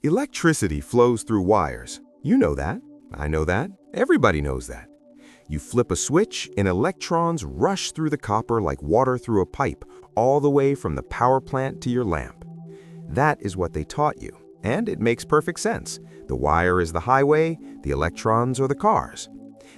Electricity flows through wires. You know that. I know that. Everybody knows that. You flip a switch and electrons rush through the copper like water through a pipe, all the way from the power plant to your lamp. That is what they taught you, and it makes perfect sense. The wire is the highway, the electrons are the cars.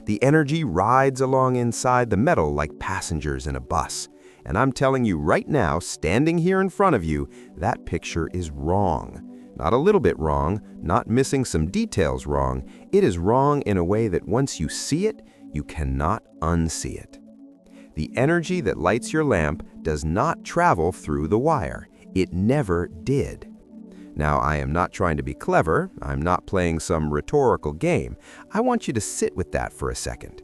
The energy rides along inside the metal like passengers in a bus. And I'm telling you right now, standing here in front of you, that picture is wrong. Not a little bit wrong, not missing some details wrong. It is wrong in a way that once you see it, you cannot unsee it. The energy that lights your lamp does not travel through the wire. It never did. Now, I am not trying to be clever. I'm not playing some rhetorical game. I want you to sit with that for a second.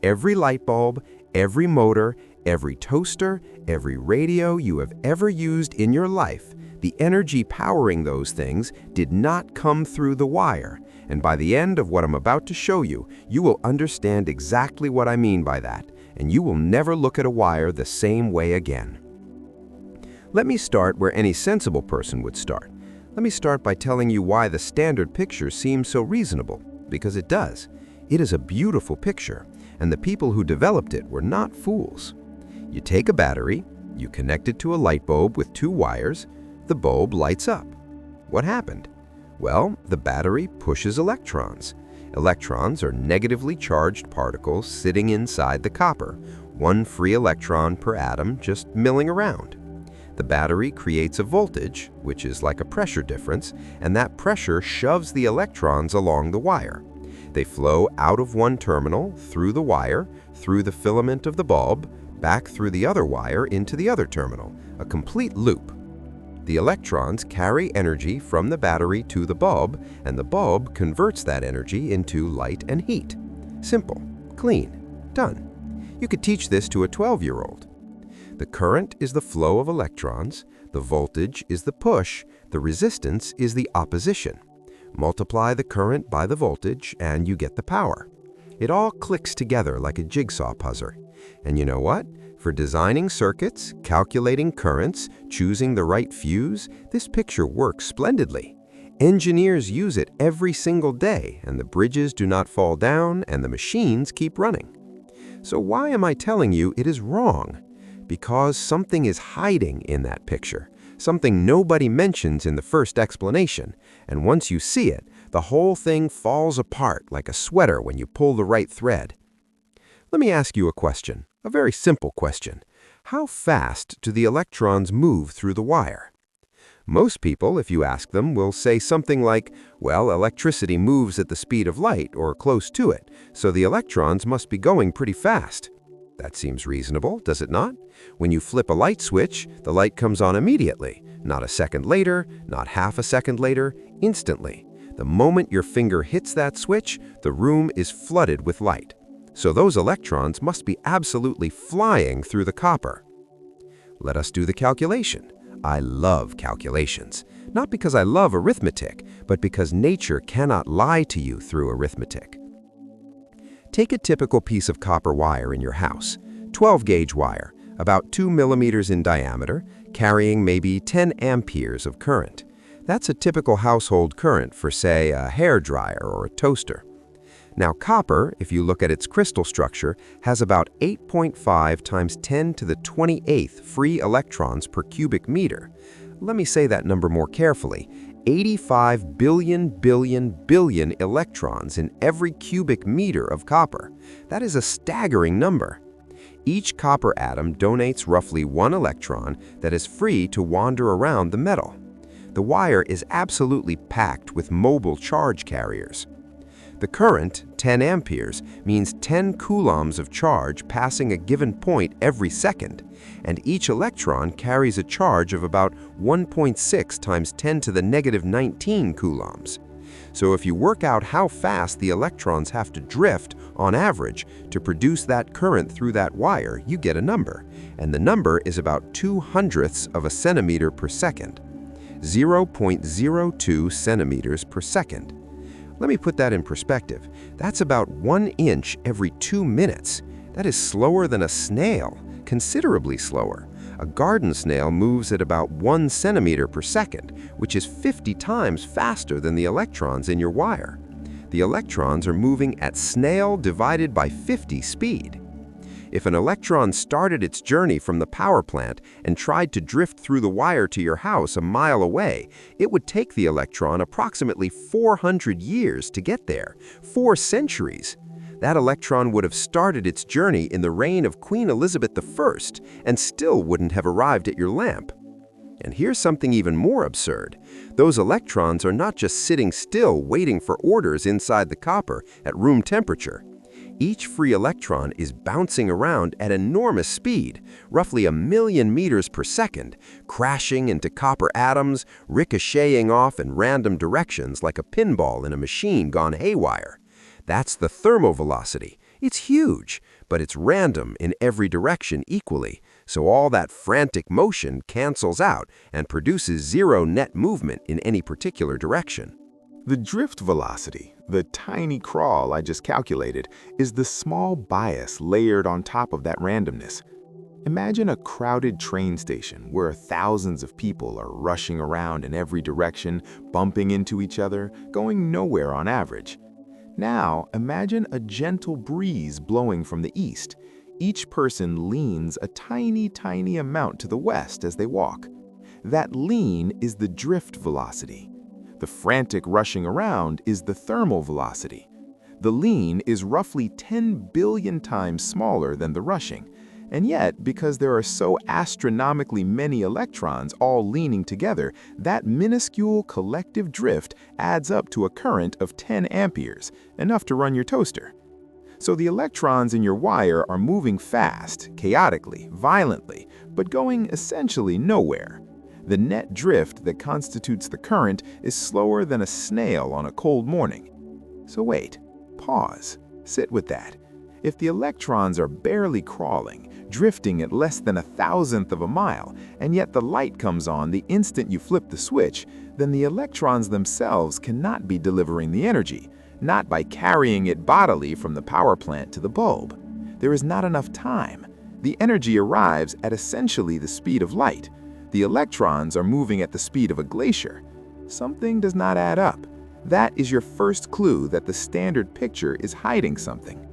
Every light bulb, every motor, every toaster, every radio you have ever used in your life, the energy powering those things did not come through the wire. And by the end of what I'm about to show you, you will understand exactly what I mean by that, and you will never look at a wire the same way again. Let me start where any sensible person would start. Let me start by telling you why the standard picture seems so reasonable, because it does. It is a beautiful picture, and the people who developed it were not fools. You take a battery, you connect it to a light bulb with two wires, the bulb lights up. What happened? Well, the battery pushes electrons. Electrons are negatively charged particles sitting inside the copper, one free electron per atom just milling around. The battery creates a voltage, which is like a pressure difference, and that pressure shoves the electrons along the wire. They flow out of one terminal, through the wire, through the filament of the bulb, back through the other wire into the other terminal, a complete loop. The electrons carry energy from the battery to the bulb, and the bulb converts that energy into light and heat. Simple, clean, done. You could teach this to a 12-year-old. The current is the flow of electrons, the voltage is the push, the resistance is the opposition. Multiply the current by the voltage and you get the power. It all clicks together like a jigsaw puzzle. And you know what? For designing circuits, calculating currents, choosing the right fuse, this picture works splendidly. Engineers use it every single day, and the bridges do not fall down and the machines keep running. So why am I telling you it is wrong? Because something is hiding in that picture, something nobody mentions in the first explanation, and once you see it, the whole thing falls apart like a sweater when you pull the right thread. Let me ask you a question, a very simple question. How fast do the electrons move through the wire? Most people, if you ask them, will say something like, well, electricity moves at the speed of light or close to it, so the electrons must be going pretty fast. That seems reasonable, does it not? When you flip a light switch, the light comes on immediately, not a second later, not half a second later, instantly. The moment your finger hits that switch, the room is flooded with light. So those electrons must be absolutely flying through the copper. Let us do the calculation. I love calculations, not because I love arithmetic, but because nature cannot lie to you through arithmetic. Take a typical piece of copper wire in your house, 12-gauge wire, about 2 millimeters in diameter, carrying maybe 10 amperes of current. That's a typical household current for, say, a hairdryer or a toaster. Now, copper, if you look at its crystal structure, has about 8.5 times 10 to the 28th free electrons per cubic meter. Let me say that number more carefully. 85 billion electrons in every cubic meter of copper. That is a staggering number. Each copper atom donates roughly 1 electron that is free to wander around the metal. The wire is absolutely packed with mobile charge carriers. The current, 10 amperes, means 10 coulombs of charge passing a given point every second, and each electron carries a charge of about 1.6 times 10 to the negative 19 coulombs. So if you work out how fast the electrons have to drift, on average, to produce that current through that wire, you get a number, and the number is about 2/100ths of a centimeter per second, 0.02 centimeters per second. Let me put that in perspective. That's about 1 inch every 2 minutes. That is slower than a snail, considerably slower. A garden snail moves at about 1 centimeter per second, which is 50 times faster than the electrons in your wire. The electrons are moving at snail divided by 50 speed. If an electron started its journey from the power plant and tried to drift through the wire to your house a mile away, it would take the electron approximately 400 years to get there, 4 centuries. That electron would have started its journey in the reign of Queen Elizabeth I and still wouldn't have arrived at your lamp. And here's something even more absurd. Those electrons are not just sitting still waiting for orders inside the copper at room temperature. Each free electron is bouncing around at enormous speed, roughly 1,000,000 meters per second, crashing into copper atoms, ricocheting off in random directions like a pinball in a machine gone haywire. That's the thermovelocity. It's huge, but it's random in every direction equally, so all that frantic motion cancels out and produces zero net movement in any particular direction. The drift velocity, the tiny crawl I just calculated, is the small bias layered on top of that randomness. Imagine a crowded train station where thousands of people are rushing around in every direction, bumping into each other, going nowhere on average. Now, imagine a gentle breeze blowing from the east. Each person leans a tiny amount to the west as they walk. That lean is the drift velocity. The frantic rushing around is the thermal velocity. The lean is roughly 10 billion times smaller than the rushing, and yet, because there are so astronomically many electrons all leaning together, that minuscule collective drift adds up to a current of 10 amperes, enough to run your toaster. So the electrons in your wire are moving fast, chaotically, violently, but going essentially nowhere. The net drift that constitutes the current is slower than a snail on a cold morning. So wait, pause, sit with that. If the electrons are barely crawling, drifting at less than 1,000th of a mile, and yet the light comes on the instant you flip the switch, then the electrons themselves cannot be delivering the energy, not by carrying it bodily from the power plant to the bulb. There is not enough time. The energy arrives at essentially the speed of light. The electrons are moving at the speed of a glacier. Something does not add up. That is your first clue that the standard picture is hiding something.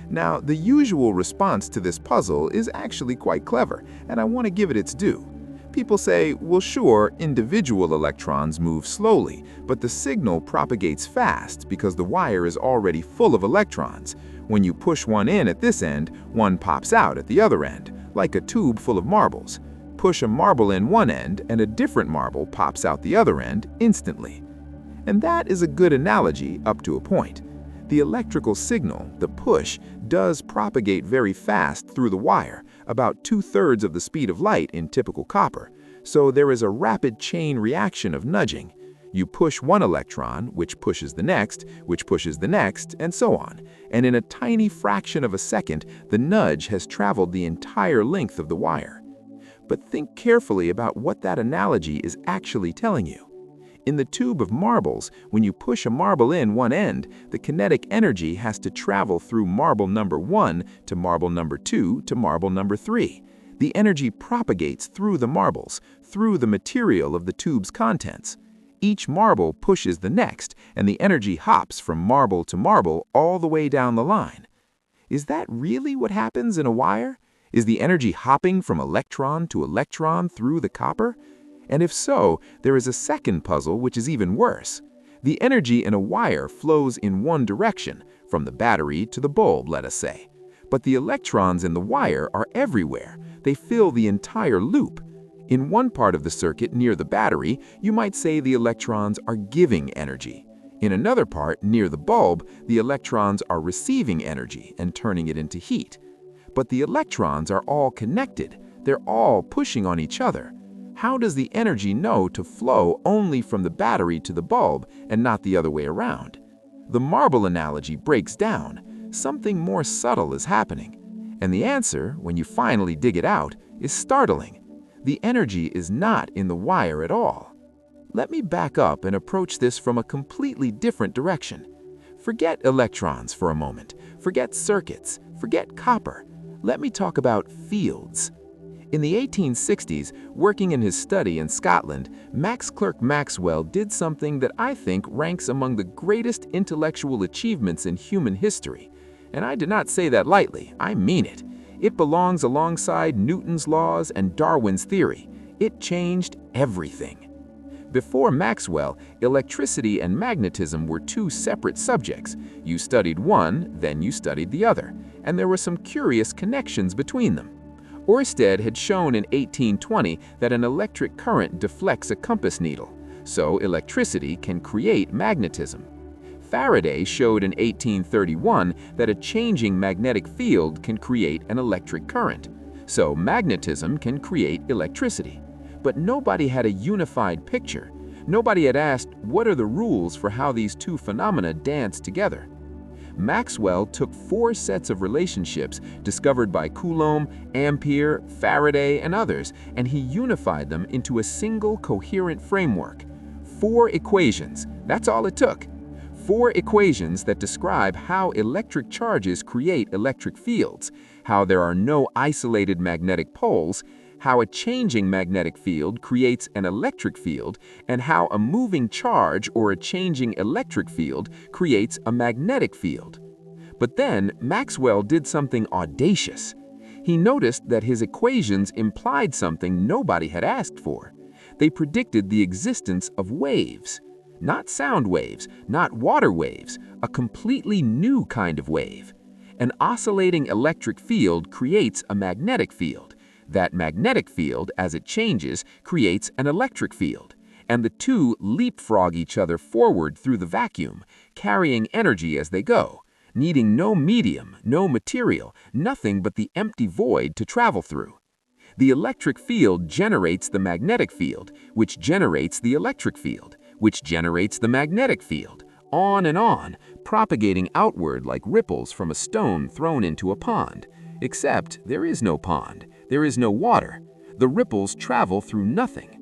Now, the usual response to this puzzle is actually quite clever, and I want to give it its due. People say, well, sure, individual electrons move slowly, but the signal propagates fast because the wire is already full of electrons. When you push one in at this end, one pops out at the other end, like a tube full of marbles. Push a marble in one end, and a different marble pops out the other end instantly. And that is a good analogy up to a point. The electrical signal, the push, does propagate very fast through the wire, about 2/3 of the speed of light in typical copper, so there is a rapid chain reaction of nudging. You push one electron, which pushes the next, which pushes the next, and so on, and in a tiny fraction of a second, the nudge has traveled the entire length of the wire. But think carefully about what that analogy is actually telling you. In the tube of marbles, when you push a marble in one end, the kinetic energy has to travel through marble number 1 to marble number 2 to marble number 3. The energy propagates through the marbles, through the material of the tube's contents. Each marble pushes the next, and the energy hops from marble to marble all the way down the line. Is that really what happens in a wire? Is the energy hopping from electron to electron through the copper? And if so, there is a second puzzle which is even worse. The energy in a wire flows in one direction, from the battery to the bulb, let us say. But the electrons in the wire are everywhere. They fill the entire loop. In one part of the circuit near the battery, you might say the electrons are giving energy. In another part, near the bulb, the electrons are receiving energy and turning it into heat. But the electrons are all connected. They're all pushing on each other. How does the energy know to flow only from the battery to the bulb and not the other way around? The marble analogy breaks down. Something more subtle is happening. And the answer, when you finally dig it out, is startling. The energy is not in the wire at all. Let me back up and approach this from a completely different direction. Forget electrons for a moment. Forget circuits. Forget copper. Let me talk about fields. In the 1860s, working in his study in Scotland, Max Clerk Maxwell did something that I think ranks among the greatest intellectual achievements in human history. And I do not say that lightly, I mean it. It belongs alongside Newton's laws and Darwin's theory. It changed everything. Before Maxwell, electricity and magnetism were two separate subjects. You studied one, then you studied the other, and there were some curious connections between them. Ørsted had shown in 1820 that an electric current deflects a compass needle, so electricity can create magnetism. Faraday showed in 1831 that a changing magnetic field can create an electric current, so magnetism can create electricity. But nobody had a unified picture. Nobody had asked, what are the rules for how these two phenomena dance together? Maxwell took 4 sets of relationships discovered by Coulomb, Ampere, Faraday, and others, and he unified them into a single coherent framework. 4 equations, that's all it took. 4 equations that describe how electric charges create electric fields, how there are no isolated magnetic poles, how a changing magnetic field creates an electric field, and how a moving charge or a changing electric field creates a magnetic field. But then Maxwell did something audacious. He noticed that his equations implied something nobody had asked for. They predicted the existence of waves. Not sound waves, not water waves, a completely new kind of wave. An oscillating electric field creates a magnetic field. That magnetic field, as it changes, creates an electric field, and the two leapfrog each other forward through the vacuum, carrying energy as they go, needing no medium, no material, nothing but the empty void to travel through. The electric field generates the magnetic field, which generates the electric field, which generates the magnetic field, on, propagating outward like ripples from a stone thrown into a pond. Except there is no pond. There is no water. The ripples travel through nothing.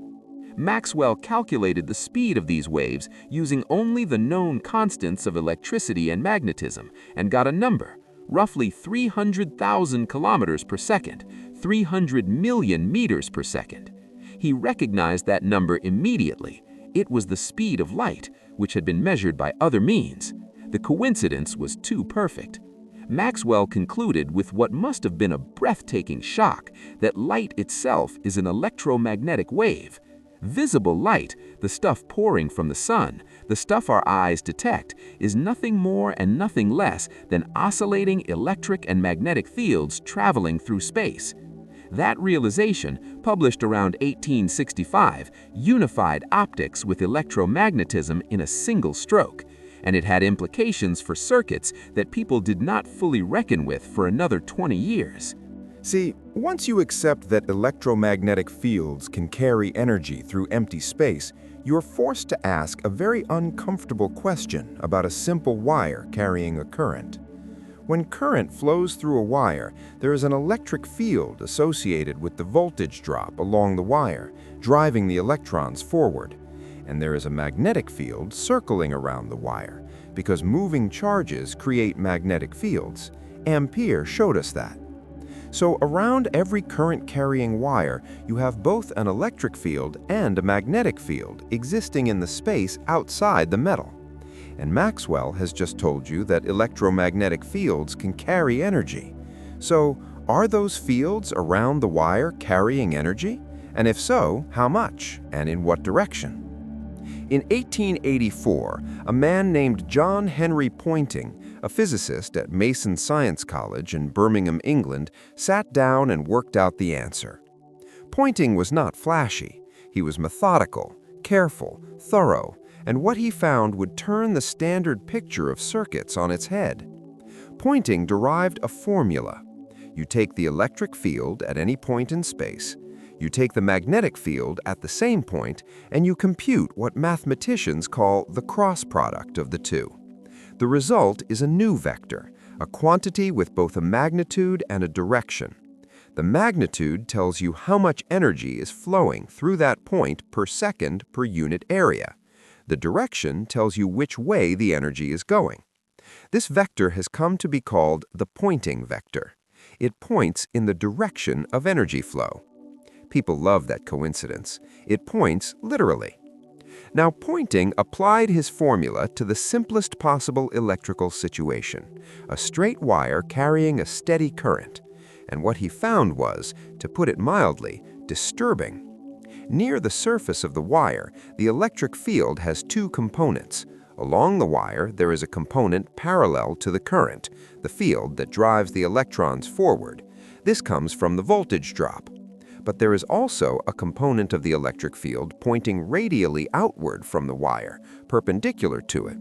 Maxwell calculated the speed of these waves using only the known constants of electricity and magnetism and got a number, roughly 300,000 kilometers per second, 300 million meters per second. He recognized that number immediately. It was the speed of light, which had been measured by other means. The coincidence was too perfect. Maxwell concluded with what must have been a breathtaking shock that light itself is an electromagnetic wave. Visible light, the stuff pouring from the sun, the stuff our eyes detect, is nothing more and nothing less than oscillating electric and magnetic fields traveling through space. That realization, published around 1865, unified optics with electromagnetism in a single stroke, and it had implications for circuits that people did not fully reckon with for another 20 years. See, once you accept that electromagnetic fields can carry energy through empty space, you're forced to ask a very uncomfortable question about a simple wire carrying a current. When current flows through a wire, there is an electric field associated with the voltage drop along the wire, driving the electrons forward. And there is a magnetic field circling around the wire, because moving charges create magnetic fields. Ampere showed us that. So around every current-carrying wire, you have both an electric field and a magnetic field existing in the space outside the metal. And Maxwell has just told you that electromagnetic fields can carry energy. So, are those fields around the wire carrying energy? And if so, how much, and in what direction? In 1884, a man named John Henry Poynting, a physicist at Mason Science College in Birmingham, England, sat down and worked out the answer. Poynting was not flashy. He was methodical, careful, thorough, and what he found would turn the standard picture of circuits on its head. Poynting derived a formula. You take the electric field at any point in space, you take the magnetic field at the same point, and you compute what mathematicians call the cross product of the two. The result is a new vector, a quantity with both a magnitude and a direction. The magnitude tells you how much energy is flowing through that point per second per unit area. The direction tells you which way the energy is going. This vector has come to be called the Poynting vector. It points in the direction of energy flow. People love that coincidence. It points literally. Now, Poynting applied his formula to the simplest possible electrical situation, a straight wire carrying a steady current. And what he found was, to put it mildly, disturbing. Near the surface of the wire, the electric field has two components. Along the wire, there is a component parallel to the current, the field that drives the electrons forward. This comes from the voltage drop. But there is also a component of the electric field pointing radially outward from the wire, perpendicular to it.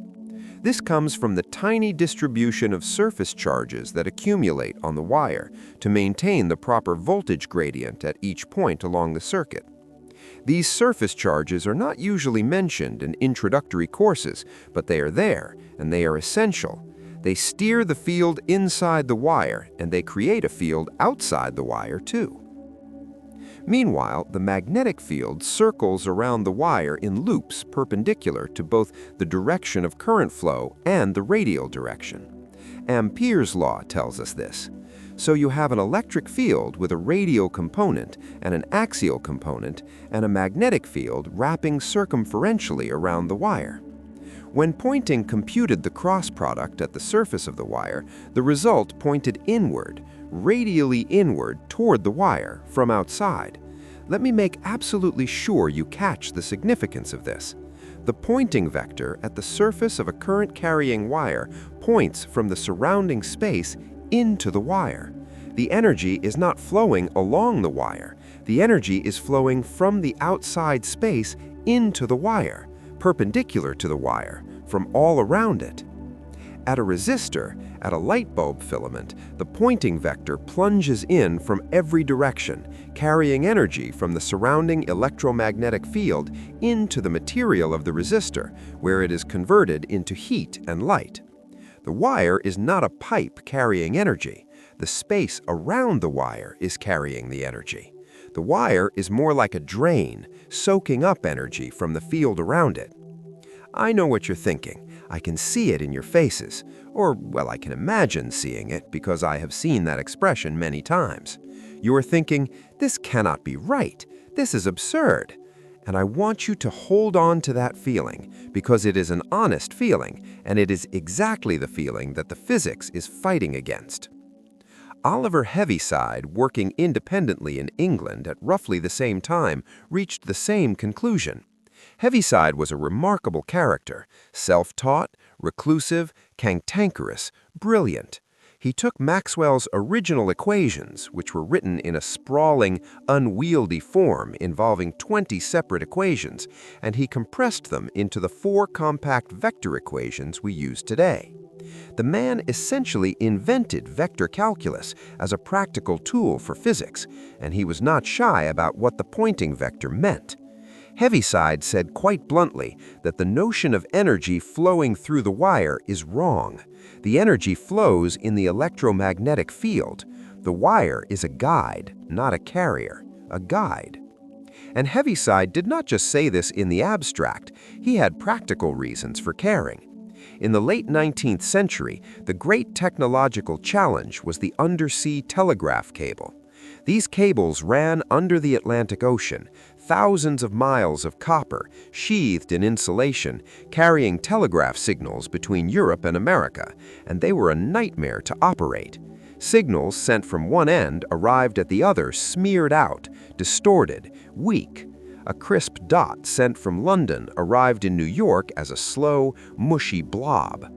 This comes from the tiny distribution of surface charges that accumulate on the wire to maintain the proper voltage gradient at each point along the circuit. These surface charges are not usually mentioned in introductory courses, but they are there, and they are essential. They steer the field inside the wire, and they create a field outside the wire, too. Meanwhile, the magnetic field circles around the wire in loops perpendicular to both the direction of current flow and the radial direction. Ampere's law tells us this. So you have an electric field with a radial component and an axial component and a magnetic field wrapping circumferentially around the wire. When Poynting computed the cross product at the surface of the wire, the result pointed inward, radially inward toward the wire from outside. Let me make absolutely sure you catch the significance of this. The Poynting vector at the surface of a current-carrying wire points from the surrounding space into the wire. The energy is not flowing along the wire. The energy is flowing from the outside space into the wire, perpendicular to the wire, from all around it. At a resistor, at a light bulb filament, the Poynting vector plunges in from every direction, carrying energy from the surrounding electromagnetic field into the material of the resistor, where it is converted into heat and light. The wire is not a pipe carrying energy. The space around the wire is carrying the energy. The wire is more like a drain, soaking up energy from the field around it. I know what you're thinking. I can see it in your faces. Or, well, I can imagine seeing it because I have seen that expression many times. You are thinking, this cannot be right. This is absurd. And I want you to hold on to that feeling because it is an honest feeling, and it is exactly the feeling that the physics is fighting against. Oliver Heaviside, working independently in England at roughly the same time, reached the same conclusion. Heaviside was a remarkable character, self-taught, reclusive, cantankerous, brilliant. He took Maxwell's original equations, which were written in a sprawling, unwieldy form involving 20 separate equations, and he compressed them into the 4 compact vector equations we use today. The man essentially invented vector calculus as a practical tool for physics, and he was not shy about what the Poynting vector meant. Heaviside said quite bluntly that the notion of energy flowing through the wire is wrong. The energy flows in the electromagnetic field. The wire is a guide, not a carrier, a guide. And Heaviside did not just say this in the abstract. He had practical reasons for caring. In the late 19th century, the great technological challenge was the undersea telegraph cable. These cables ran under the Atlantic Ocean, thousands of miles of copper, sheathed in insulation, carrying telegraph signals between Europe and America, and they were a nightmare to operate. Signals sent from one end arrived at the other smeared out, distorted, weak. A crisp dot sent from London arrived in New York as a slow, mushy blob.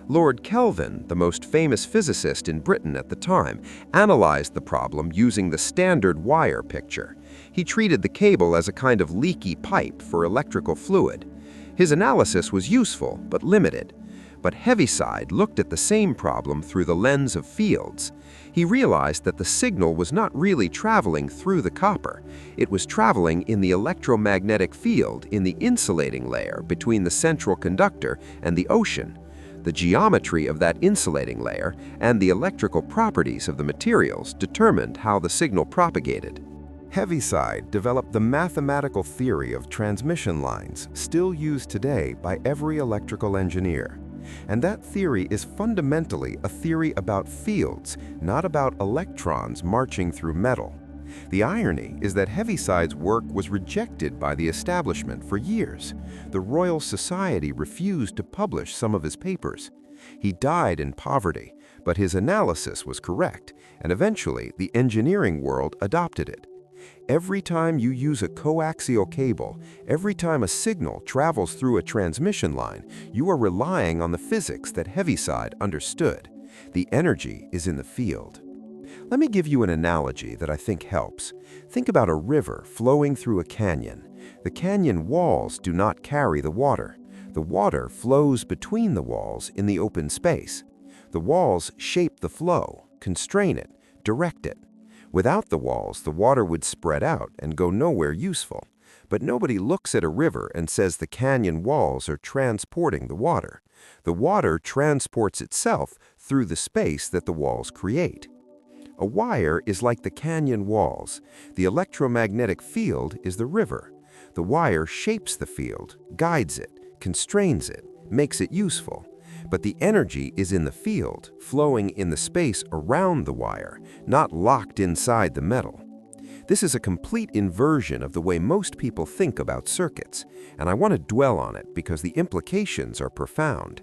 Lord Kelvin, the most famous physicist in Britain at the time, analyzed the problem using the standard wire picture. He treated the cable as a kind of leaky pipe for electrical fluid. His analysis was useful, but limited. But Heaviside looked at the same problem through the lens of fields. He realized that the signal was not really traveling through the copper. It was traveling in the electromagnetic field in the insulating layer between the central conductor and the ocean. The geometry of that insulating layer and the electrical properties of the materials determined how the signal propagated. Heaviside developed the mathematical theory of transmission lines still used today by every electrical engineer. And that theory is fundamentally a theory about fields, not about electrons marching through metal. The irony is that Heaviside's work was rejected by the establishment for years. The Royal Society refused to publish some of his papers. He died in poverty, but his analysis was correct, and eventually the engineering world adopted it. Every time you use a coaxial cable, every time a signal travels through a transmission line, you are relying on the physics that Heaviside understood. The energy is in the field. Let me give you an analogy that I think helps. Think about a river flowing through a canyon. The canyon walls do not carry the water. The water flows between the walls in the open space. The walls shape the flow, constrain it, direct it. Without the walls, the water would spread out and go nowhere useful. But nobody looks at a river and says the canyon walls are transporting the water. The water transports itself through the space that the walls create. A wire is like the canyon walls. The electromagnetic field is the river. The wire shapes the field, guides it, constrains it, makes it useful. But the energy is in the field, flowing in the space around the wire, not locked inside the metal. This is a complete inversion of the way most people think about circuits, and I want to dwell on it because the implications are profound.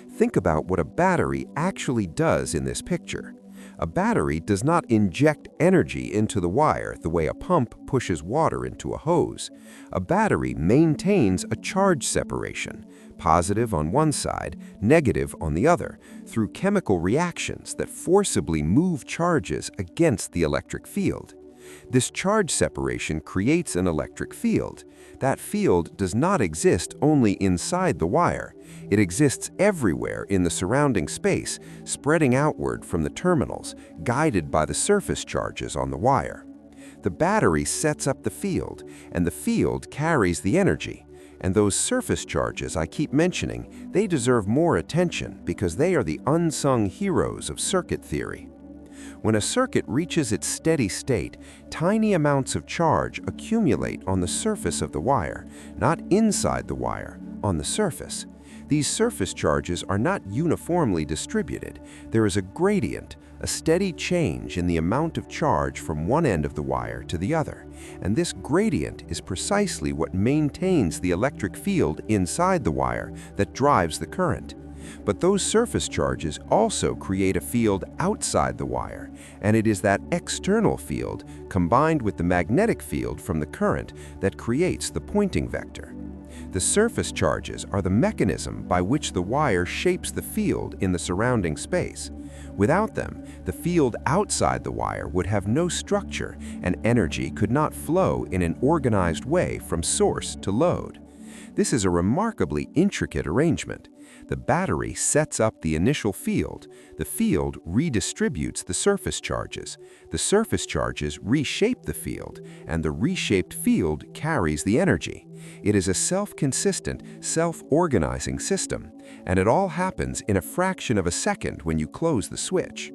Think about what a battery actually does in this picture. A battery does not inject energy into the wire the way a pump pushes water into a hose. A battery maintains a charge separation, positive on one side, negative on the other, through chemical reactions that forcibly move charges against the electric field. This charge separation creates an electric field. That field does not exist only inside the wire. It exists everywhere in the surrounding space, spreading outward from the terminals, guided by the surface charges on the wire. The battery sets up the field, and the field carries the energy. And those surface charges I keep mentioning, they deserve more attention because they are the unsung heroes of circuit theory. When a circuit reaches its steady state, tiny amounts of charge accumulate on the surface of the wire, not inside the wire, on the surface. These surface charges are not uniformly distributed. There is a gradient, a steady change in the amount of charge from one end of the wire to the other. And this gradient is precisely what maintains the electric field inside the wire that drives the current. But those surface charges also create a field outside the wire, and it is that external field, combined with the magnetic field from the current, that creates the Poynting vector. The surface charges are the mechanism by which the wire shapes the field in the surrounding space. Without them, the field outside the wire would have no structure, and energy could not flow in an organized way from source to load. This is a remarkably intricate arrangement. The battery sets up the initial field. The field redistributes the surface charges. The surface charges reshape the field, and the reshaped field carries the energy. It is a self-consistent, self-organizing system, and it all happens in a fraction of a second when you close the switch.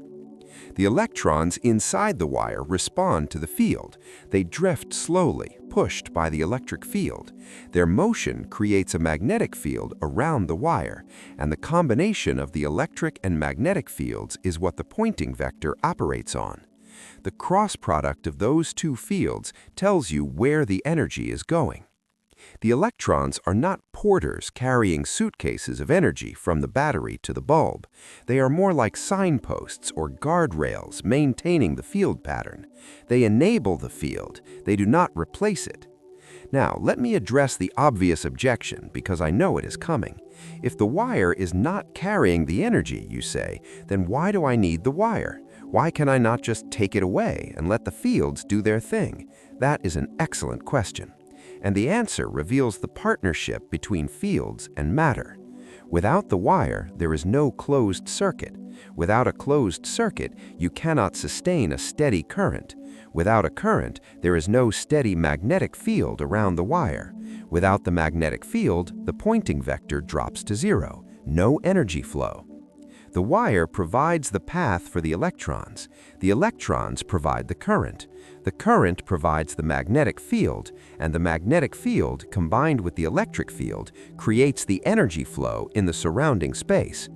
The electrons inside the wire respond to the field. They drift slowly, pushed by the electric field. Their motion creates a magnetic field around the wire, and the combination of the electric and magnetic fields is what the Poynting vector operates on. The cross product of those two fields tells you where the energy is going. The electrons are not porters carrying suitcases of energy from the battery to the bulb. They are more like signposts or guardrails maintaining the field pattern. They enable the field. They do not replace it. Now, let me address the obvious objection because I know it is coming. If the wire is not carrying the energy, you say, then why do I need the wire? Why can I not just take it away and let the fields do their thing? That is an excellent question. And the answer reveals the partnership between fields and matter. Without the wire, there is no closed circuit. Without a closed circuit, you cannot sustain a steady current. Without a current, there is no steady magnetic field around the wire. Without the magnetic field, the Poynting vector drops to zero. No energy flow. The wire provides the path for the electrons. The electrons provide the current. The current provides the magnetic field, and the magnetic field, combined with the electric field, creates the energy flow in the surrounding space.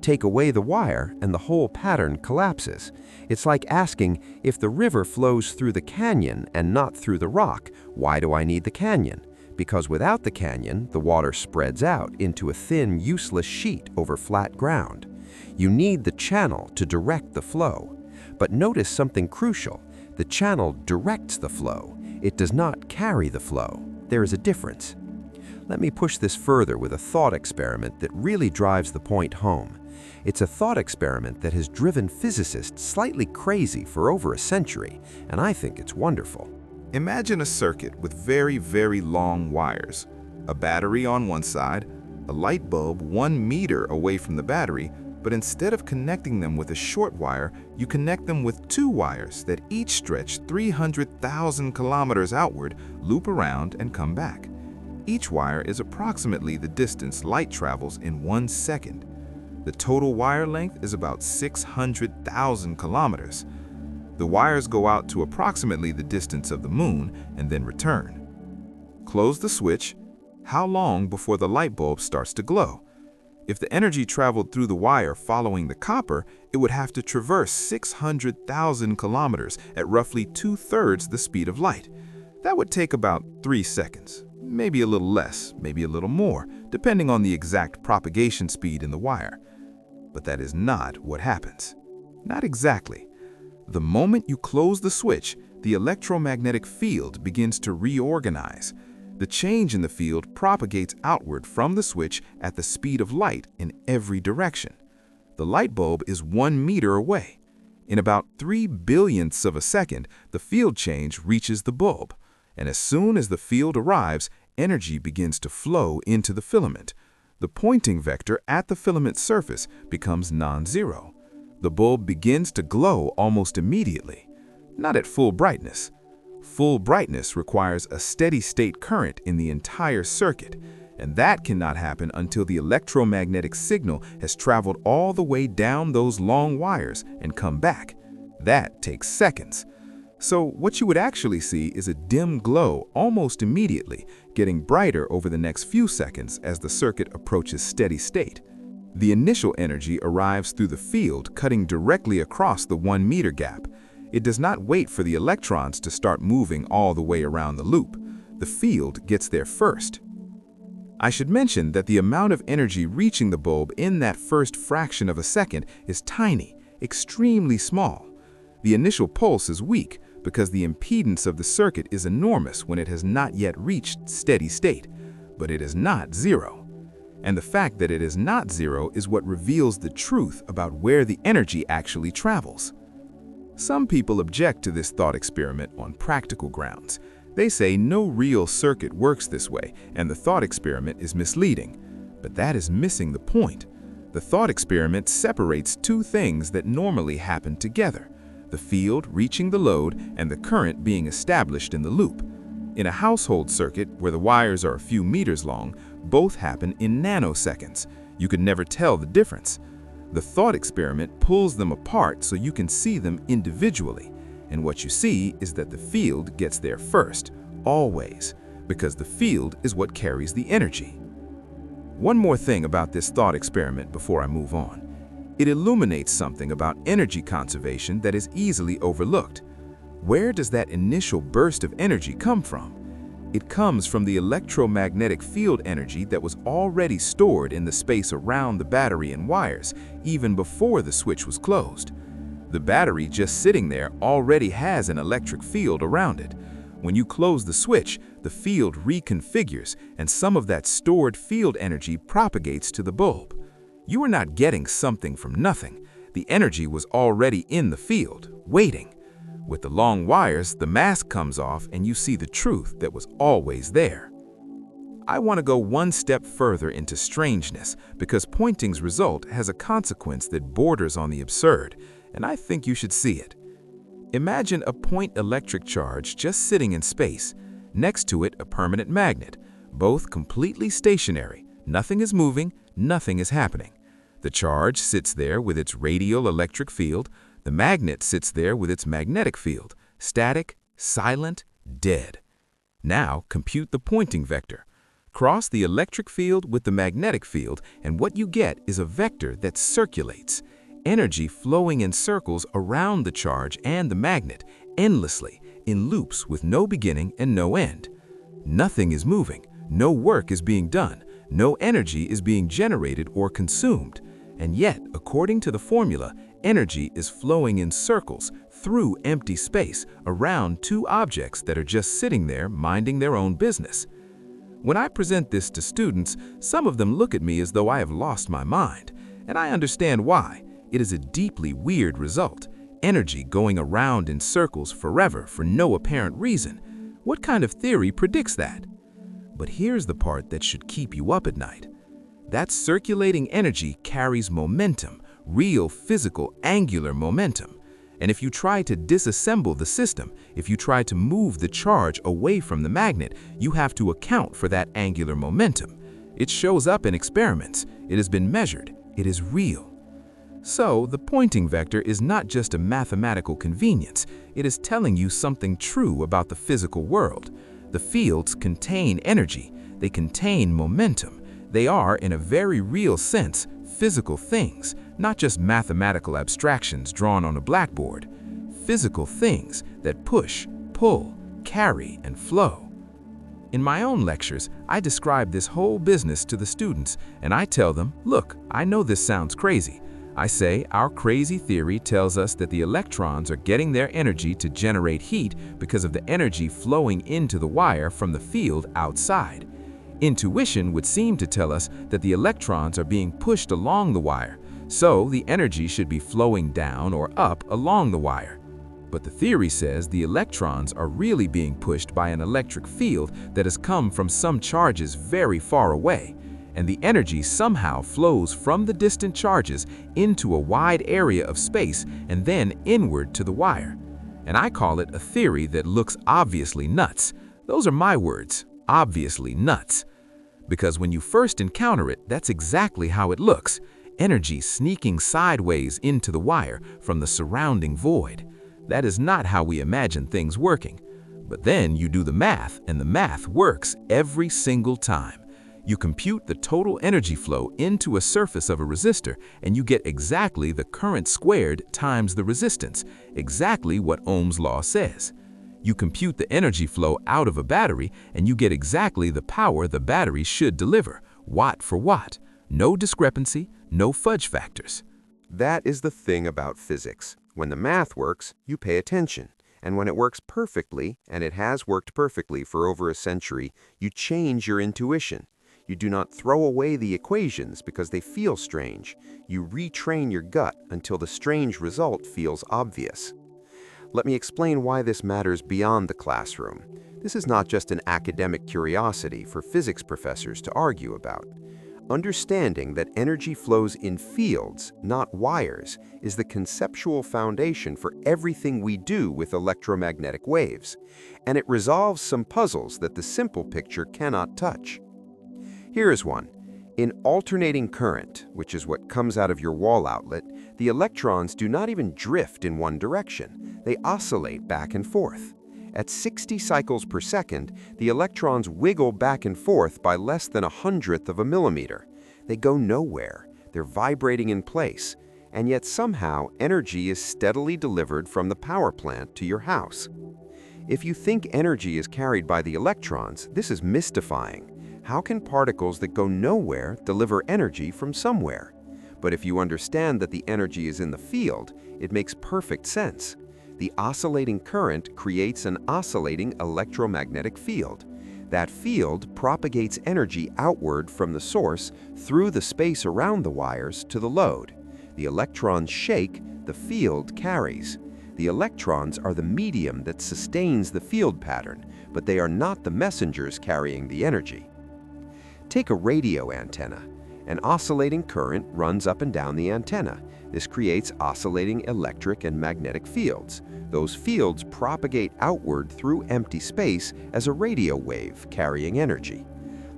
Take away the wire and the whole pattern collapses. It's like asking, if the river flows through the canyon and not through the rock, why do I need the canyon? Because without the canyon, the water spreads out into a thin, useless sheet over flat ground. You need the channel to direct the flow. But notice something crucial. The channel directs the flow. It does not carry the flow. There is a difference. Let me push this further with a thought experiment that really drives the point home. It's a thought experiment that has driven physicists slightly crazy for over a century, and I think it's wonderful. Imagine a circuit with very, very long wires. A battery on one side, a light bulb 1 meter away from the battery, but instead of connecting them with a short wire, you connect them with 2 wires that each stretch 300,000 kilometers outward, loop around, and come back. Each wire is approximately the distance light travels in 1 second. The total wire length is about 600,000 kilometers. The wires go out to approximately the distance of the moon and then return. Close the switch. How long before the light bulb starts to glow? If the energy traveled through the wire following the copper, it would have to traverse 600,000 kilometers at roughly 2/3 the speed of light. That would take about 3 seconds, maybe a little less, maybe a little more, depending on the exact propagation speed in the wire. But that is not what happens. Not exactly. The moment you close the switch, the electromagnetic field begins to reorganize. The change in the field propagates outward from the switch at the speed of light in every direction. The light bulb is 1 meter away. In about 3 billionths of a second, the field change reaches the bulb. And as soon as the field arrives, energy begins to flow into the filament. The Poynting vector at the filament surface becomes non-zero. The bulb begins to glow almost immediately. Not at full brightness. Full brightness requires a steady-state current in the entire circuit, and that cannot happen until the electromagnetic signal has traveled all the way down those long wires and come back. That takes seconds. So what you would actually see is a dim glow almost immediately, getting brighter over the next few seconds as the circuit approaches steady state. The initial energy arrives through the field, cutting directly across the 1 meter gap. It does not wait for the electrons to start moving all the way around the loop. The field gets there first. I should mention that the amount of energy reaching the bulb in that first fraction of a second is tiny, extremely small. The initial pulse is weak because the impedance of the circuit is enormous when it has not yet reached steady state, but it is not zero. And the fact that it is not zero is what reveals the truth about where the energy actually travels. Some people object to this thought experiment on practical grounds. They say no real circuit works this way, and the thought experiment is misleading. But that is missing the point. The thought experiment separates 2 things that normally happen together: the field reaching the load and the current being established in the loop. In a household circuit where the wires are a few meters long, both happen in nanoseconds. You could never tell the difference. The thought experiment pulls them apart so you can see them individually. And what you see is that the field gets there first, always, because the field is what carries the energy. One more thing about this thought experiment before I move on. It illuminates something about energy conservation that is easily overlooked. Where does that initial burst of energy come from? It comes from the electromagnetic field energy that was already stored in the space around the battery and wires, even before the switch was closed. The battery just sitting there already has an electric field around it. When you close the switch, the field reconfigures, and some of that stored field energy propagates to the bulb. You are not getting something from nothing. The energy was already in the field, waiting. With the long wires, the mask comes off and you see the truth that was always there. I want to go one step further into strangeness because Poynting's result has a consequence that borders on the absurd, and I think you should see it. Imagine a point electric charge just sitting in space. Next to it, a permanent magnet, both completely stationary. Nothing is moving, nothing is happening. The charge sits there with its radial electric field. The magnet sits there with its magnetic field, static, silent, dead. Now compute the Poynting vector. Cross the electric field with the magnetic field, and what you get is a vector that circulates. Energy flowing in circles around the charge and the magnet, endlessly, in loops with no beginning and no end. Nothing is moving, no work is being done, no energy is being generated or consumed. And yet, according to the formula, energy is flowing in circles through empty space around two objects that are just sitting there minding their own business. When I present this to students, some of them look at me as though I have lost my mind, and I understand why. It is a deeply weird result. Energy going around in circles forever for no apparent reason. What kind of theory predicts that? But here's the part that should keep you up at night. That circulating energy carries momentum, real physical angular momentum. And if you try to disassemble the system, if you try to move the charge away from the magnet, you have to account for that angular momentum. It shows up in experiments. It has been measured. It is real. So, the Poynting vector is not just a mathematical convenience. It is telling you something true about the physical world. The fields contain energy. They contain momentum. They are, in a very real sense, physical things, not just mathematical abstractions drawn on a blackboard. Physical things that push, pull, carry, and flow. In my own lectures, I describe this whole business to the students, and I tell them, look, I know this sounds crazy. I say our crazy theory tells us that the electrons are getting their energy to generate heat because of the energy flowing into the wire from the field outside. Intuition would seem to tell us that the electrons are being pushed along the wire, so the energy should be flowing down or up along the wire. But the theory says the electrons are really being pushed by an electric field that has come from some charges very far away, and the energy somehow flows from the distant charges into a wide area of space and then inward to the wire. And I call it a theory that looks obviously nuts. Those are my words, obviously nuts. Because when you first encounter it, that's exactly how it looks. Energy sneaking sideways into the wire from the surrounding void. That is not how we imagine things working. But then you do the math, and the math works every single time. You compute the total energy flow into a surface of a resistor, and you get exactly the current squared times the resistance, exactly what Ohm's law says. You compute the energy flow out of a battery, and you get exactly the power the battery should deliver, watt for watt. No discrepancy, no fudge factors. That is the thing about physics. When the math works, you pay attention. And when it works perfectly, and it has worked perfectly for over a century, you change your intuition. You do not throw away the equations because they feel strange. You retrain your gut until the strange result feels obvious. Let me explain why this matters beyond the classroom. This is not just an academic curiosity for physics professors to argue about. Understanding that energy flows in fields, not wires, is the conceptual foundation for everything we do with electromagnetic waves, and it resolves some puzzles that the simple picture cannot touch. Here is one. In alternating current, which is what comes out of your wall outlet, the electrons do not even drift in one direction. They oscillate back and forth. At 60 cycles per second, the electrons wiggle back and forth by less than 1/100th of a millimeter. They go nowhere. They're vibrating in place. And yet somehow energy is steadily delivered from the power plant to your house. If you think energy is carried by the electrons, this is mystifying. How can particles that go nowhere deliver energy from somewhere? But if you understand that the energy is in the field, it makes perfect sense. The oscillating current creates an oscillating electromagnetic field. That field propagates energy outward from the source through the space around the wires to the load. The electrons shake, the field carries. The electrons are the medium that sustains the field pattern, but they are not the messengers carrying the energy. Take a radio antenna. An oscillating current runs up and down the antenna. This creates oscillating electric and magnetic fields. Those fields propagate outward through empty space as a radio wave carrying energy.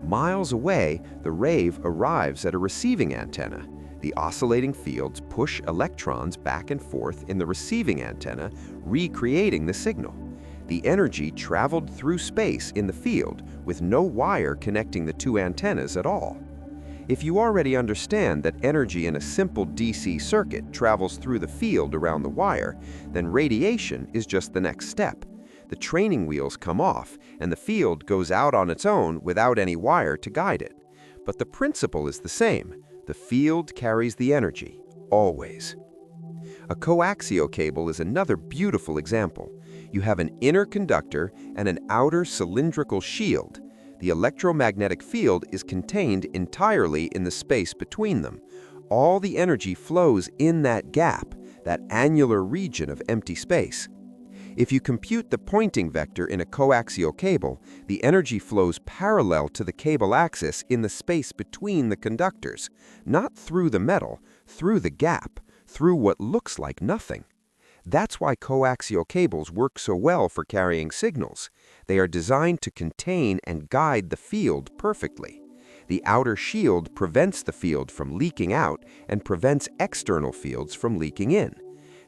Miles away, the wave arrives at a receiving antenna. The oscillating fields push electrons back and forth in the receiving antenna, recreating the signal. The energy traveled through space in the field with no wire connecting the two antennas at all. If you already understand that energy in a simple DC circuit travels through the field around the wire, then radiation is just the next step. The training wheels come off, and the field goes out on its own without any wire to guide it. But the principle is the same. The field carries the energy, always. A coaxial cable is another beautiful example. You have an inner conductor and an outer cylindrical shield. The electromagnetic field is contained entirely in the space between them. All the energy flows in that gap, that annular region of empty space. If you compute the Poynting vector in a coaxial cable, the energy flows parallel to the cable axis in the space between the conductors, not through the metal, through the gap, through what looks like nothing. That's why coaxial cables work so well for carrying signals. They are designed to contain and guide the field perfectly. The outer shield prevents the field from leaking out and prevents external fields from leaking in.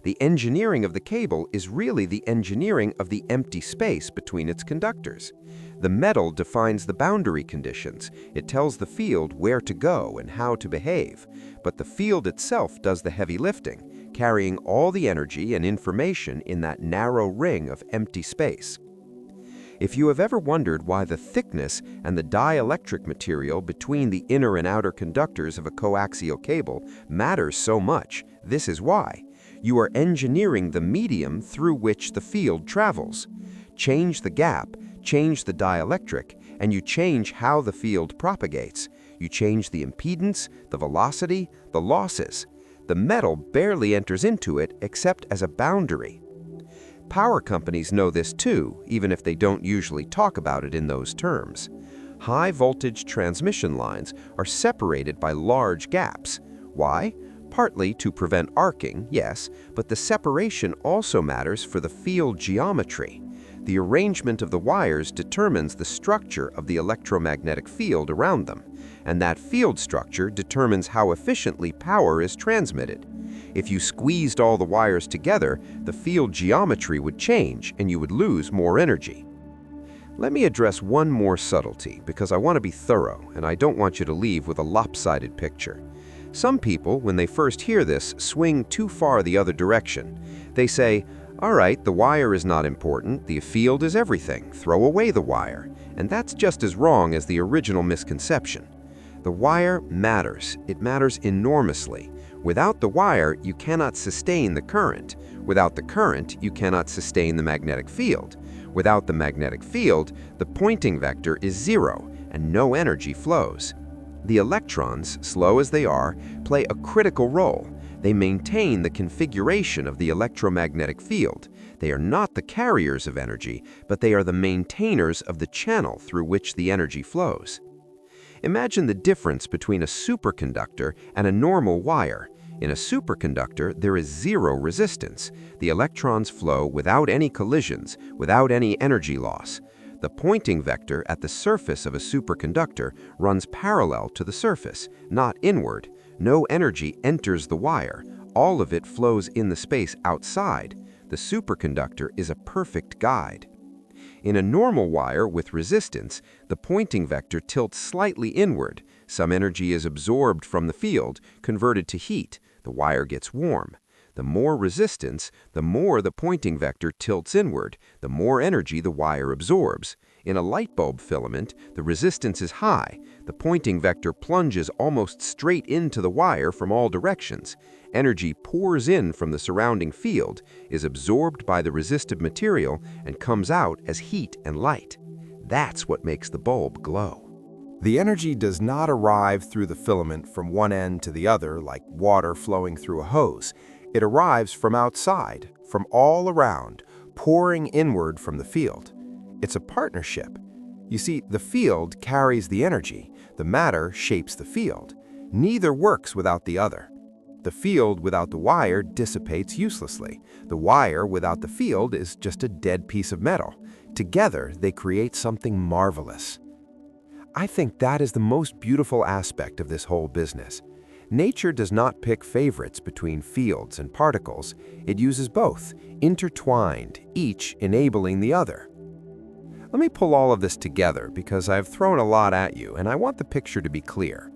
The engineering of the cable is really the engineering of the empty space between its conductors. The metal defines the boundary conditions. It tells the field where to go and how to behave. But the field itself does the heavy lifting, carrying all the energy and information in that narrow ring of empty space. If you have ever wondered why the thickness and the dielectric material between the inner and outer conductors of a coaxial cable matters so much, this is why. You are engineering the medium through which the field travels. Change the gap, change the dielectric, and you change how the field propagates. You change the impedance, the velocity, the losses. The metal barely enters into it except as a boundary. Power companies know this too, even if they don't usually talk about it in those terms. High-voltage transmission lines are separated by large gaps. Why? Partly to prevent arcing, yes, but the separation also matters for the field geometry. The arrangement of the wires determines the structure of the electromagnetic field around them, and that field structure determines how efficiently power is transmitted. If you squeezed all the wires together, the field geometry would change and you would lose more energy. Let me address one more subtlety because I want to be thorough and I don't want you to leave with a lopsided picture. Some people, when they first hear this, swing too far the other direction. They say, all right, the wire is not important, the field is everything, throw away the wire. And that's just as wrong as the original misconception. The wire matters. It matters enormously. Without the wire, you cannot sustain the current. Without the current, you cannot sustain the magnetic field. Without the magnetic field, the Poynting vector is zero and no energy flows. The electrons, slow as they are, play a critical role. They maintain the configuration of the electromagnetic field. They are not the carriers of energy, but they are the maintainers of the channel through which the energy flows. Imagine the difference between a superconductor and a normal wire. In a superconductor, there is zero resistance. The electrons flow without any collisions, without any energy loss. The Poynting vector at the surface of a superconductor runs parallel to the surface, not inward. No energy enters the wire. All of it flows in the space outside. The superconductor is a perfect guide. In a normal wire with resistance, the Poynting vector tilts slightly inward. Some energy is absorbed from the field, converted to heat. The wire gets warm. The more resistance, the more the Poynting vector tilts inward, the more energy the wire absorbs. In a light bulb filament, the resistance is high. The Poynting vector plunges almost straight into the wire from all directions. Energy pours in from the surrounding field, is absorbed by the resistive material, and comes out as heat and light. That's what makes the bulb glow. The energy does not arrive through the filament from one end to the other like water flowing through a hose. It arrives from outside, from all around, pouring inward from the field. It's a partnership. You see, the field carries the energy. The matter shapes the field. Neither works without the other. The field without the wire dissipates uselessly. The wire without the field is just a dead piece of metal. Together, they create something marvelous. I think that is the most beautiful aspect of this whole business. Nature does not pick favorites between fields and particles. It uses both, intertwined, each enabling the other. Let me pull all of this together because I've thrown a lot at you and I want the picture to be clear.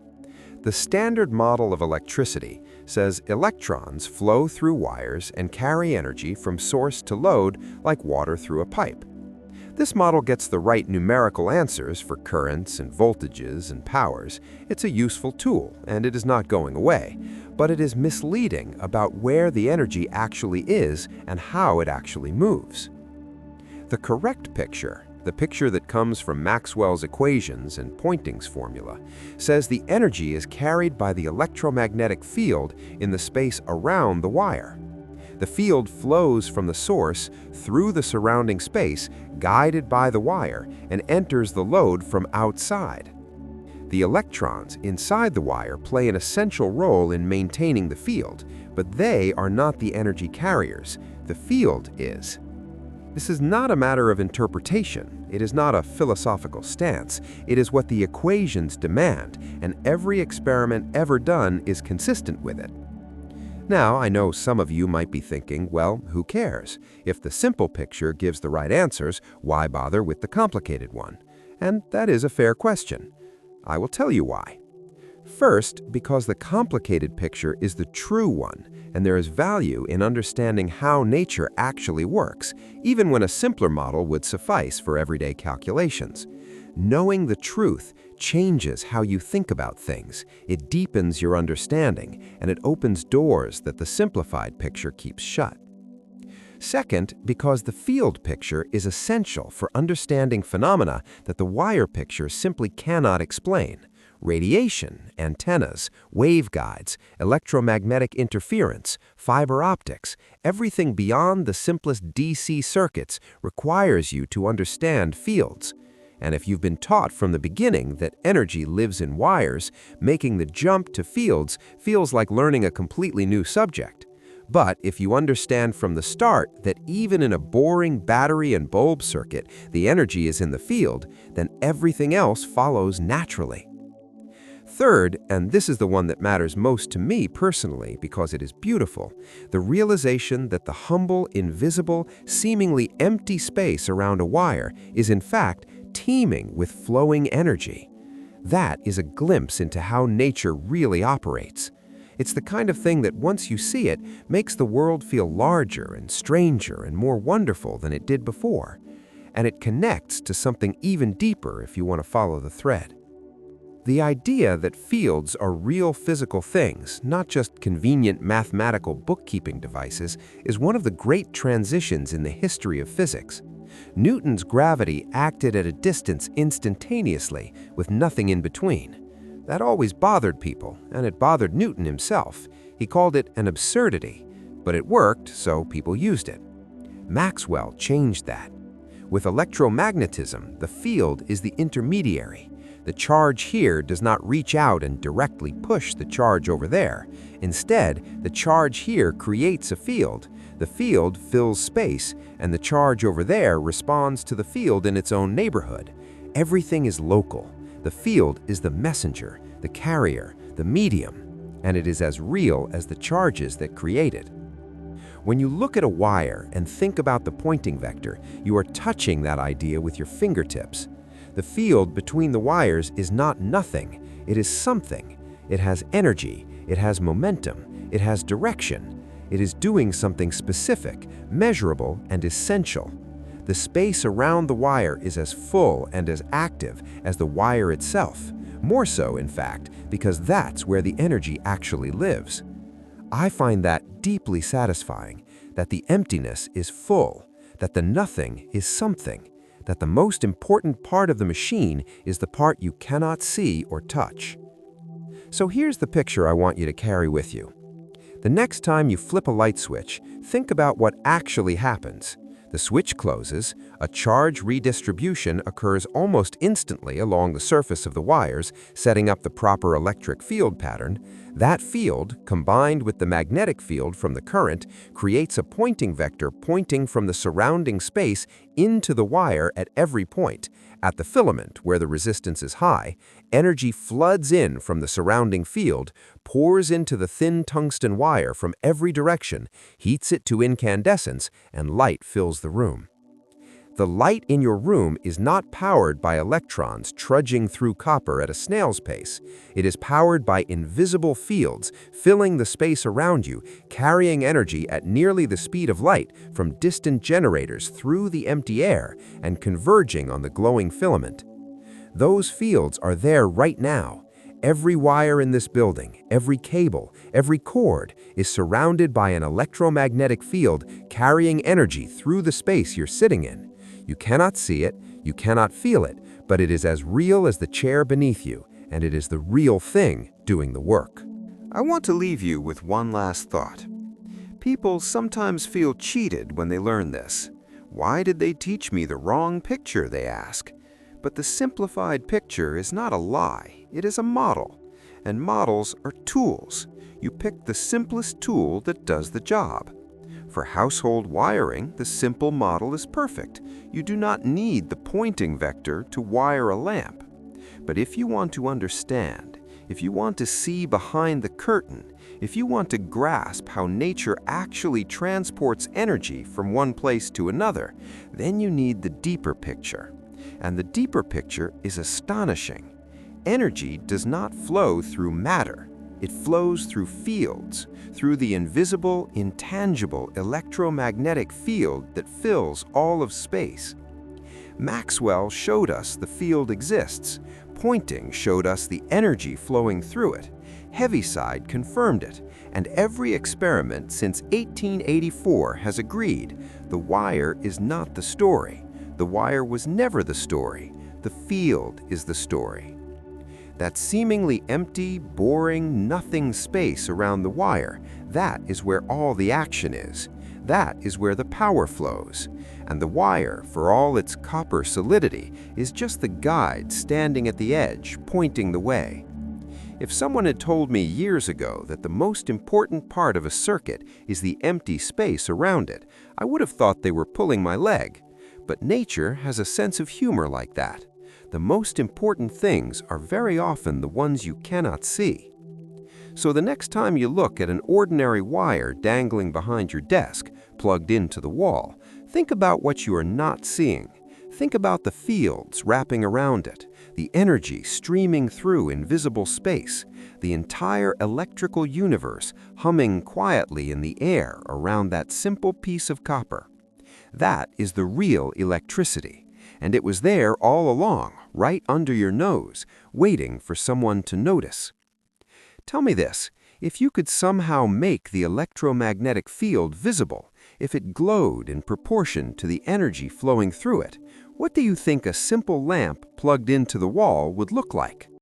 The standard model of electricity says electrons flow through wires and carry energy from source to load like water through a pipe. This model gets the right numerical answers for currents and voltages and powers. It's a useful tool, and it is not going away, but it is misleading about where the energy actually is and how it actually moves. The correct picture, the picture that comes from Maxwell's equations and Poynting's formula, says the energy is carried by the electromagnetic field in the space around the wire. The field flows from the source through the surrounding space, guided by the wire, and enters the load from outside. The electrons inside the wire play an essential role in maintaining the field, but they are not the energy carriers. The field is. This is not a matter of interpretation. It is not a philosophical stance. It is what the equations demand, and every experiment ever done is consistent with it. Now, I know some of you might be thinking, well, who cares? If the simple picture gives the right answers, why bother with the complicated one? And that is a fair question. I will tell you why. First, because the complicated picture is the true one, and there is value in understanding how nature actually works, even when a simpler model would suffice for everyday calculations. Knowing the truth changes how you think about things. It deepens your understanding, and it opens doors that the simplified picture keeps shut. Second, because the field picture is essential for understanding phenomena that the wire picture simply cannot explain. Radiation, antennas, waveguides, electromagnetic interference, fiber optics, everything beyond the simplest DC circuits requires you to understand fields. And if you've been taught from the beginning that energy lives in wires, making the jump to fields feels like learning a completely new subject. But if you understand from the start that even in a boring battery and bulb circuit, the energy is in the field, then everything else follows naturally. Third, and this is the one that matters most to me personally because it is beautiful, the realization that the humble, invisible, seemingly empty space around a wire is in fact teeming with flowing energy. That is a glimpse into how nature really operates. It's the kind of thing that once you see it, makes the world feel larger and stranger and more wonderful than it did before. And it connects to something even deeper if you want to follow the thread. The idea that fields are real physical things, not just convenient mathematical bookkeeping devices, is one of the great transitions in the history of physics. Newton's gravity acted at a distance instantaneously, with nothing in between. That always bothered people, and it bothered Newton himself. He called it an absurdity, but it worked, so people used it. Maxwell changed that. With electromagnetism, the field is the intermediary. The charge here does not reach out and directly push the charge over there. Instead, the charge here creates a field. The field fills space, and the charge over there responds to the field in its own neighborhood. Everything is local. The field is the messenger, the carrier, the medium, and it is as real as the charges that create it. When you look at a wire and think about the Poynting vector, you are touching that idea with your fingertips. The field between the wires is not nothing. It is something. It has energy. It has momentum. It has direction. It is doing something specific, measurable, and essential. The space around the wire is as full and as active as the wire itself. More so, in fact, because that's where the energy actually lives. I find that deeply satisfying, that the emptiness is full, that the nothing is something, that the most important part of the machine is the part you cannot see or touch. So here's the picture I want you to carry with you. The next time you flip a light switch, think about what actually happens. The switch closes, a charge redistribution occurs almost instantly along the surface of the wires, setting up the proper electric field pattern. That field, combined with the magnetic field from the current, creates a Poynting vector pointing from the surrounding space into the wire at every point. At the filament, where the resistance is high, energy floods in from the surrounding field, pours into the thin tungsten wire from every direction, heats it to incandescence, and light fills the room. The light in your room is not powered by electrons trudging through copper at a snail's pace. It is powered by invisible fields filling the space around you, carrying energy at nearly the speed of light from distant generators through the empty air and converging on the glowing filament. Those fields are there right now. Every wire in this building, every cable, every cord is surrounded by an electromagnetic field carrying energy through the space you're sitting in. You cannot see it, you cannot feel it, but it is as real as the chair beneath you, and it is the real thing doing the work. I want to leave you with one last thought. People sometimes feel cheated when they learn this. Why did they teach me the wrong picture, they ask. But the simplified picture is not a lie, it is a model. And models are tools. You pick the simplest tool that does the job. For household wiring, the simple model is perfect. You do not need the Poynting vector to wire a lamp. But if you want to understand, if you want to see behind the curtain, if you want to grasp how nature actually transports energy from one place to another, then you need the deeper picture. And the deeper picture is astonishing. Energy does not flow through matter. It flows through fields, through the invisible, intangible electromagnetic field that fills all of space. Maxwell showed us the field exists. Poynting showed us the energy flowing through it. Heaviside confirmed it. And every experiment since 1884 has agreed the wire is not the story. The wire was never the story. The field is the story. That seemingly empty, boring, nothing space around the wire, that is where all the action is. That is where the power flows. And the wire, for all its copper solidity, is just the guide standing at the edge, pointing the way. If someone had told me years ago that the most important part of a circuit is the empty space around it, I would have thought they were pulling my leg. But nature has a sense of humor like that. The most important things are very often the ones you cannot see. So the next time you look at an ordinary wire dangling behind your desk, plugged into the wall, think about what you are not seeing. Think about the fields wrapping around it, the energy streaming through invisible space, the entire electrical universe humming quietly in the air around that simple piece of copper. That is the real electricity. And it was there all along, right under your nose, waiting for someone to notice. Tell me this, if you could somehow make the electromagnetic field visible, if it glowed in proportion to the energy flowing through it, what do you think a simple lamp plugged into the wall would look like?